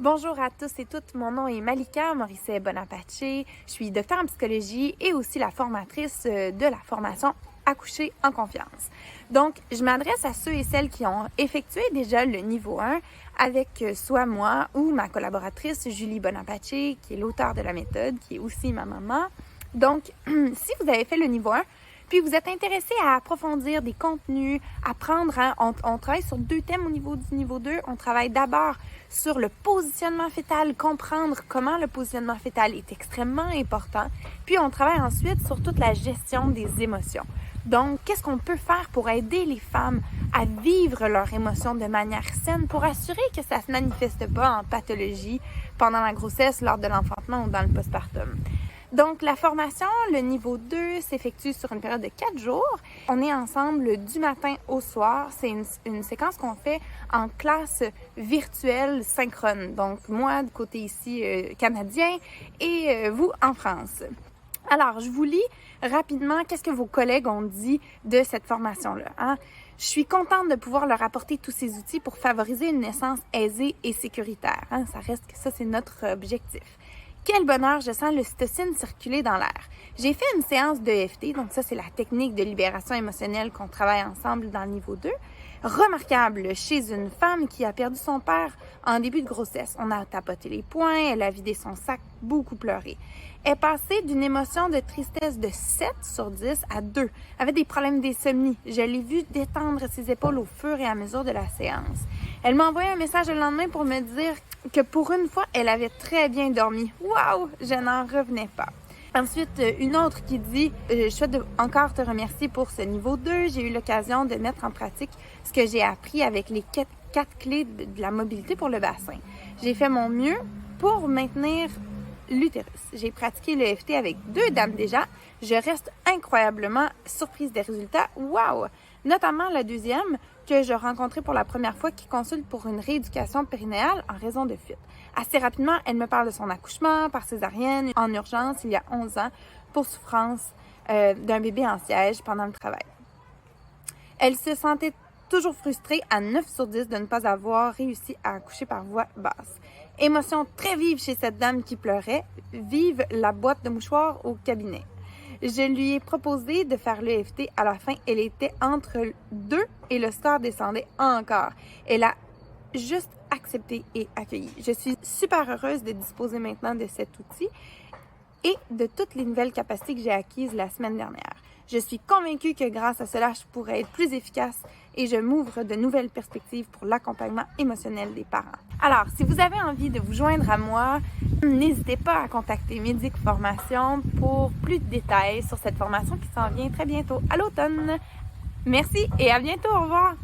Bonjour à tous et toutes, mon nom est Malika Morisset Bonapace. Je suis docteur en psychologie et aussi la formatrice de la formation Accoucher en confiance. Donc, je m'adresse à ceux et celles qui ont effectué déjà le niveau 1 avec soit moi ou ma collaboratrice Julie Bonapace, qui est l'auteur de la méthode, qui est aussi ma maman. Donc, si vous avez fait le niveau 1, puis vous êtes intéressé à approfondir des contenus, apprendre, on travaille sur 2 thèmes au niveau du niveau 2. On travaille d'abord sur le positionnement fœtal, comprendre comment le positionnement fœtal est extrêmement important. Puis on travaille ensuite sur toute la gestion des émotions. Donc, qu'est-ce qu'on peut faire pour aider les femmes à vivre leurs émotions de manière saine pour assurer que ça ne se manifeste pas en pathologie pendant la grossesse, lors de l'enfantement ou dans le postpartum. Donc, la formation, le niveau 2, s'effectue sur une période de 4 jours. On est ensemble du matin au soir. C'est une séquence qu'on fait en classe virtuelle synchrone. Donc, moi, du côté ici canadien et vous en France. Alors, je vous lis rapidement qu'est-ce que vos collègues ont dit de cette formation-là. Je suis contente de pouvoir leur apporter tous ces outils pour favoriser une naissance aisée et sécuritaire. Ça reste que ça, c'est notre objectif. Quel bonheur, je sens l'ocytocine circuler dans l'air. J'ai fait une séance d'EFT, donc ça, c'est la technique de libération émotionnelle qu'on travaille ensemble dans le niveau 2. Remarquable chez une femme qui a perdu son père en début de grossesse. On a tapoté les poings, elle a vidé son sac, beaucoup pleuré. Elle est passée d'une émotion de tristesse de 7 sur 10 à 2. Elle avait des problèmes d'insomnie. Je l'ai vue détendre ses épaules au fur et à mesure de la séance. Elle m'a envoyé un message le lendemain pour me dire que pour une fois, elle avait très bien dormi. Waouh! Je n'en revenais pas. Ensuite, une autre qui dit « Je souhaite encore te remercier pour ce niveau 2. J'ai eu l'occasion de mettre en pratique ce que j'ai appris avec les 4 clés de la mobilité pour le bassin. J'ai fait mon mieux pour maintenir l'utérus. J'ai pratiqué le FT avec 2 dames déjà. Je reste incroyablement surprise des résultats. Waouh! Notamment la deuxième que je rencontrais pour la première fois qui consulte pour une rééducation périnéale en raison de fuite. Assez rapidement, elle me parle de son accouchement par césarienne en urgence il y a 11 ans pour souffrance d'un bébé en siège pendant le travail. Elle se sentait toujours frustrée à 9 sur 10 de ne pas avoir réussi à accoucher par voie basse. Émotion très vive chez cette dame qui pleurait. Vive la boîte de mouchoirs au cabinet. Je lui ai proposé de faire l'EFT à la fin. Elle était entre 2 et le score descendait encore. Elle a juste accepté et accueilli. Je suis super heureuse de disposer maintenant de cet outil et de toutes les nouvelles capacités que j'ai acquises la semaine dernière. Je suis convaincue que grâce à cela, je pourrais être plus efficace et je m'ouvre de nouvelles perspectives pour l'accompagnement émotionnel des parents. Alors, si vous avez envie de vous joindre à moi, n'hésitez pas à contacter Médic Formation pour plus de détails sur cette formation qui s'en vient très bientôt à l'automne. Merci et à bientôt, au revoir!